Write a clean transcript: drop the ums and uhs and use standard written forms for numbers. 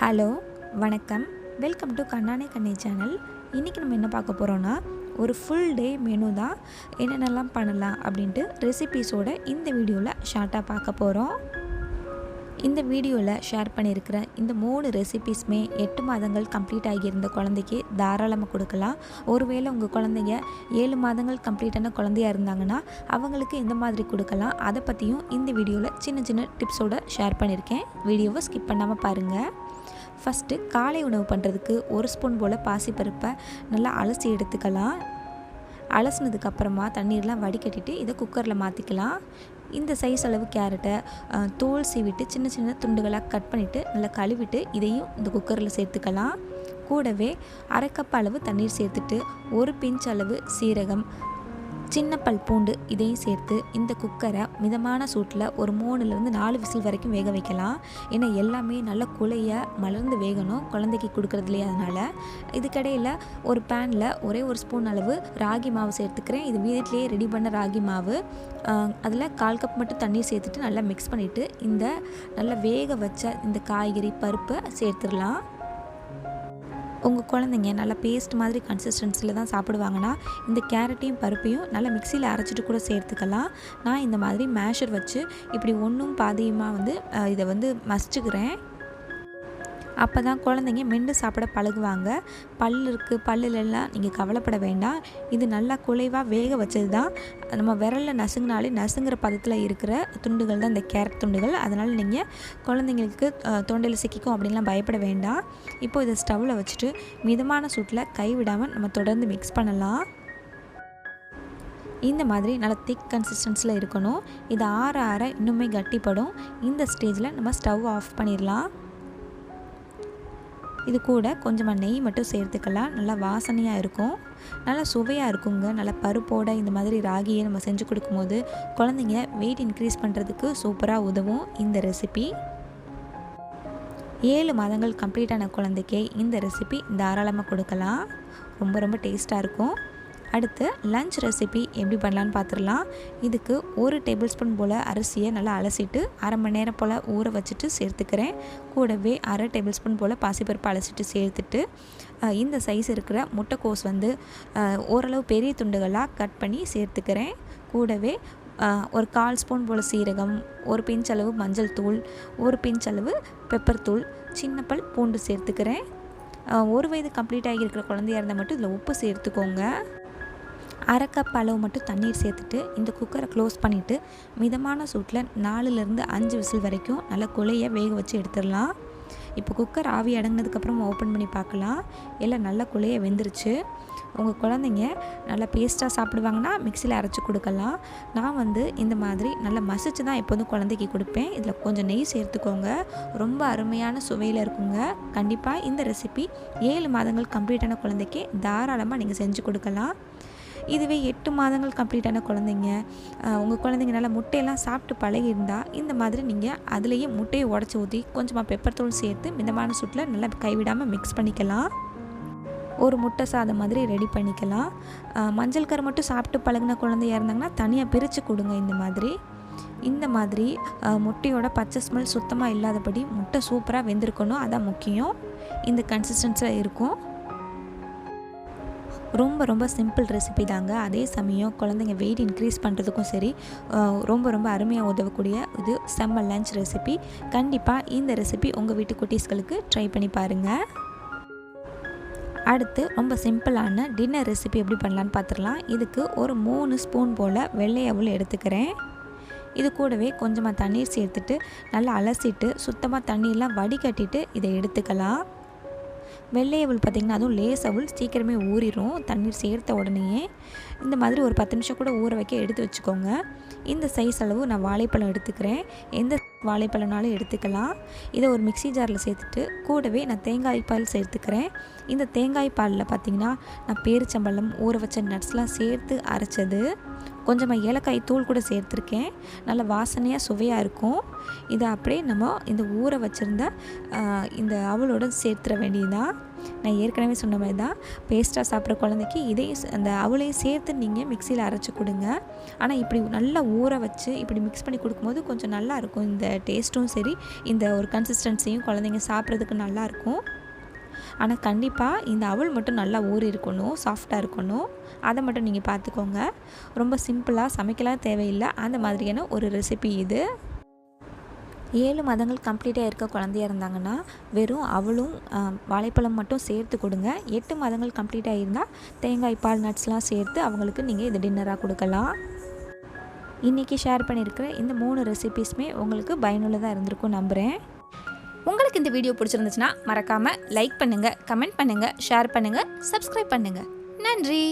Hello, வணக்கம். Welcome to Kannana கண்ணே channel. இன்றைக்கி நம்ம என்ன பார்க்க போகிறோன்னா, ஒரு ஃபுல் டே மெனு தான். என்னென்னலாம் பண்ணலாம் அப்படின்ட்டு ரெசிபீஸோட இந்த வீடியோவில் ஷார்ட்டாக பார்க்க போகிறோம். இந்த வீடியோவில் ஷேர் பண்ணியிருக்கிற இந்த 3 ரெசிபீஸுமே 8 மாதங்கள் கம்ப்ளீட் ஆகியிருந்த குழந்தைக்கு தாராளமாக கொடுக்கலாம். ஒருவேளை உங்கள் குழந்தைங்க 7 மாதங்கள் கம்ப்ளீட்டான குழந்தையாக இருந்தாங்கன்னா அவங்களுக்கு எந்த மாதிரி கொடுக்கலாம், அதை பற்றியும் இந்த வீடியோவில் சின்ன சின்ன டிப்ஸோடு ஷேர் பண்ணியிருக்கேன். வீடியோவை ஸ்கிப் பண்ணாமல் பாருங்கள். ஃபஸ்ட்டு காலை உணவு பண்ணுறதுக்கு 1 ஸ்பூன் போல் பாசிப்பருப்பை நல்லா அலசி எடுத்துக்கலாம். அலசினதுக்கப்புறமா தண்ணீர்லாம் வடிகட்டிட்டு இதை குக்கரில் மாற்றிக்கலாம். இந்த சைஸ் அளவு கேரட்டை தோல் சீவிட்டு சின்ன சின்ன துண்டுகளாக கட் பண்ணிவிட்டு நல்லா கழுவிட்டு இதையும் இந்த குக்கரில் சேர்த்துக்கலாம். கூடவே 1/2 கப் அளவு தண்ணீர் சேர்த்துட்டு 1 பிஞ்ச் அளவு சீரகம், சின்ன பல் பூண்டு இதையும் சேர்த்து இந்த குக்கரை மிதமான சூட்டில் ஒரு 3லேருந்து 4 விசில் வரைக்கும் வேக வைக்கலாம். ஏன்னா எல்லாமே நல்லா குழைய மலர்ந்து வேகணும் குழந்தைக்கு கொடுக்குறதுலையே. அதனால் இதுக்கிடையில் ஒரு பேனில் ஒரே 1 ஸ்பூன் அளவு ராகி மாவு சேர்த்துக்கிறேன். இது வீட்டிலேயே ரெடி பண்ண ராகி மாவு. அதில் 1/4 கப் மட்டும் தண்ணீர் சேர்த்துட்டு நல்லா மிக்ஸ் பண்ணிவிட்டு இந்த நல்லா வேக வச்ச இந்த காய்கறி பருப்பை சேர்த்துடலாம். உங்கள் குழந்தைங்க நல்லா பேஸ்ட் மாதிரி கன்சிஸ்டன்சியில் தான் சாப்பிடுவாங்கன்னா இந்த கேரட்டையும் பருப்பையும் நல்லா மிக்சியில் அரைச்சிட்டு கூட சேர்த்துக்கலாம். நான் இந்த மாதிரி மேஷர் வச்சு இப்படி ஒன்றும் பாதியுமாக இதை மசிச்சுக்கிறேன். அப்போ தான் குழந்தைங்க மென்று சாப்பிட பழகுவாங்க. பல்லுலெல்லாம் நீங்கள் கவலைப்பட வேண்டாம். இது நல்லா குலைவாக வேக வச்சது தான். நம்ம விரலில் நசுங்கினாலே நசுங்கிற பதத்தில் இருக்கிற துண்டுகள் தான் இந்த கேரட் துண்டுகள். அதனால் நீங்கள் குழந்தைங்களுக்கு தொண்டையில் சிக்கிக்கும் அப்படின்லாம் பயப்பட வேண்டாம். இப்போ இதை ஸ்டவ்வில் வச்சுட்டு மிதமான சூட்டில் கைவிடாமல் நம்ம தொடர்ந்து மிக்ஸ் பண்ணலாம். இந்த மாதிரி நல்லா திக் கன்சிஸ்டன்சியில் இருக்கணும். இது ஆற ஆற இன்னுமே கட்டிப்படும். இந்த ஸ்டேஜில் நம்ம ஸ்டவ் ஆஃப் பண்ணிடலாம். இது கூட கொஞ்சமாக நெய் மட்டும் சேர்த்துக்கலாம். நல்லா வாசனையாக இருக்கும், நல்லா சுவையாக இருக்குங்க. நல்லா பருப்போட இந்த மாதிரி ராகியை நம்ம செஞ்சு கொடுக்கும்போது குழந்தைங்க வெயிட் இன்க்ரீஸ் பண்ணுறதுக்கு சூப்பராக உதவும் இந்த ரெசிபி. 7 மாதங்கள் கம்ப்ளீட்டான குழந்தைக்கே இந்த ரெசிபி தாராளமாக கொடுக்கலாம். ரொம்ப ரொம்ப டேஸ்ட்டாக இருக்கும். அடுத்து லஞ்ச் ரெசிபி எப்படி பண்ணலான்னு பார்த்துடலாம். இதுக்கு 1 டேபிள் ஸ்பூன் போல் அரிசியை நல்லா அலசிட்டு 1/2 மணி நேரம் போல் ஊற வச்சுட்டு சேர்த்துக்கிறேன். கூடவே 1/2 டேபிள் ஸ்பூன் போல் பாசிப்பருப்பு அலசிட்டு சேர்த்துட்டு இந்த சைஸ் இருக்கிற முட்டைக்கோஸ் ஓரளவு பெரிய துண்டுகளாக கட் பண்ணி சேர்த்துக்கிறேன். கூடவே ஒரு 1/4 ஸ்பூன் போல் சீரகம், 1 பிஞ்ச் அளவு மஞ்சள் தூள், 1 பிஞ்ச் அளவு பெப்பர் தூள், சின்ன பல் பூண்டு சேர்த்துக்கிறேன். 1 வயது கம்ப்ளீட் ஆகியிருக்கிற குழந்தையாக இருந்தால் மட்டும் இதில் உப்பு சேர்த்துக்கோங்க. 1/2 கப் அளவு மட்டும் தண்ணீர் சேர்த்துட்டு இந்த குக்கரை க்ளோஸ் பண்ணிவிட்டு மிதமான சூட்டில் 4லேருந்து 5 விசில் வரைக்கும் நல்லா குழைய வேக வச்சு எடுத்துடலாம். இப்போ குக்கர் ஆவி அடங்கினதுக்கப்புறம் ஓப்பன் பண்ணி பார்க்கலாம். எல்லாம் நல்லா குழைய வெந்துருச்சு. உங்கள் குழந்தைங்க நல்லா பேஸ்ட்டாக சாப்பிடுவாங்கன்னா மிக்சியில் அரைச்சி கொடுக்கலாம். நான் இந்த மாதிரி நல்லா மசிச்சு தான் எப்போதும் குழந்தைக்கு கொடுப்பேன். இதில் கொஞ்சம் நெய் சேர்த்துக்கோங்க. ரொம்ப அருமையான சுவையில் இருக்குங்க. கண்டிப்பாக இந்த ரெசிபி 7 மாதங்கள் கம்ப்ளீட்டான குழந்தைக்கு தாராளமாக நீங்கள் செஞ்சு கொடுக்கலாம். இதுவே 8 மாதங்கள் கம்ப்ளீட்டான குழந்தைங்க, உங்கள் குழந்தைங்க நல்லா முட்டையெல்லாம் சாப்பிட்டு பழகியிருந்தால் இந்த மாதிரி நீங்கள் அதுலேயே முட்டையை உடச்சி ஊற்றி கொஞ்சமாக பெப்பர் தூள் சேர்த்து மிதமான சூட்டில் நல்லா கைவிடாமல் மிக்ஸ் பண்ணிக்கலாம். ஒரு முட்டை சாதம் மாதிரி ரெடி பண்ணிக்கலாம். மஞ்சள் கரு மட்டும் சாப்பிட்டு பழகின குழந்தையாக இருந்தாங்கன்னா தனியாக பிரித்து கொடுங்க. இந்த மாதிரி முட்டையோட பச்சை ஸ்மெல் சுத்தமாக இல்லாதபடி முட்டை சூப்பராக வெந்திருக்கணும். அதான் முக்கியம். இந்த கன்சிஸ்டன்சியில் இருக்கும். ரொம்ப ரொம்ப சிம்பிள் ரெசிபி தாங்க. அதே சமயம் குழந்தைங்க வெயிட் இன்க்ரீஸ் பண்ணுறதுக்கும் சரி ரொம்ப ரொம்ப அருமையாக உதவக்கூடிய இது செம்ம லஞ்ச் ரெசிபி. கண்டிப்பாக இந்த ரெசிபி உங்கள் வீட்டு குட்டீஸ்களுக்கு ட்ரை பண்ணி பாருங்கள். அடுத்து ரொம்ப சிம்பிளான டின்னர் ரெசிபி எப்படி பண்ணலான்னு பார்த்துடலாம். இதுக்கு ஒரு 3 ஸ்பூன் போல் வெள்ளை அவல் எடுத்துக்கிறேன். இது கூடவே கொஞ்சமாக தண்ணீர் சேர்த்துட்டு நல்லா அலசிட்டு சுத்தமாக தண்ணியெல்லாம் வடிகட்டிட்டு இதை எடுத்துக்கலாம். வெள்ளை அவல் பார்த்திங்கன்னா அதுவும் லேஸ் அவல் சீக்கிரமே ஊறிடும் தண்ணீர் சேர்த்த உடனேயே. இந்த மாதிரி ஒரு 10 நிமிஷம் கூட ஊற வைக்க எடுத்து வச்சுக்கோங்க. இந்த சைஸ் அளவு நான் வாழைப்பழம் எடுத்துக்கிறேன். எந்த வாழைப்பழம்னாலும் எடுத்துக்கலாம். இதை ஒரு மிக்ஸி ஜாரில் சேர்த்துட்டு கூடவே நான் தேங்காய் பால் சேர்த்துக்கிறேன். இந்த தேங்காய் பாலில் பார்த்திங்கன்னா நான் பேரிச்சம்பழம், ஊற வச்ச நட்ஸ்லாம் சேர்த்து அரைச்சது, கொஞ்சமாக ஏலக்காய் தூள் கூட சேர்த்துருக்கேன். நல்ல வாசனையாக சுவையாக இருக்கும். இதை அப்படியே நம்ம இந்த ஊற வச்சுருந்த இந்த அவலோட சேர்த்துற வேண்டியதுதான். நான் ஏற்கனவே சொன்ன மாதிரி தான் பேஸ்ட்டாக சாப்பிட்ற குழந்தைக்கு இதையும் அந்த அவளையும் சேர்த்து நீங்கள் மிக்சியில் அரைச்சி கொடுங்க. ஆனால் இப்படி நல்லா ஊற வச்சு இப்படி மிக்ஸ் பண்ணி கொடுக்கும்போது கொஞ்சம் நல்லாயிருக்கும். இந்த டேஸ்ட்டும் சரி, இந்த ஒரு கன்சிஸ்டன்சியும் குழந்தைங்க சாப்பிட்றதுக்கு நல்லாயிருக்கும். ஆனால் கண்டிப்பாக இந்த அவல் மட்டும் நல்லா ஊறி இருக்கணும், சாஃப்டாக இருக்கணும். அதை மட்டும் நீங்கள் பார்த்துக்கோங்க. ரொம்ப சிம்பிளாக சமைக்கலாம் தேவையில்லை, அந்த மாதிரியான ஒரு ரெசிபி இது. 7 மாதங்கள் கம்ப்ளீட்டாக இருக்க குழந்தையாக இருந்தாங்கன்னா வெறும் அவளும் வாழைப்பழம் மட்டும் சேர்த்து கொடுங்க. 8 மாதங்கள் கம்ப்ளீட்டாக இருந்தால் தேங்காய் பால் நட்ஸ்லாம் சேர்த்து அவங்களுக்கு நீங்கள் இது டின்னராக கொடுக்கலாம். இன்றைக்கி ஷேர் பண்ணியிருக்கிற இந்த 3 ரெசிபீஸுமே உங்களுக்கு பயனுள்ளதாக இருந்திருக்கும் நம்புகிறேன். உங்களுக்கு இந்த வீடியோ பிடிச்சிருந்துச்சுன்னா மறக்காமல் லைக் பண்ணுங்கள், கமெண்ட் பண்ணுங்கள், ஷேர் பண்ணுங்கள், சப்ஸ்கிரைப் பண்ணுங்கள். நன்றி.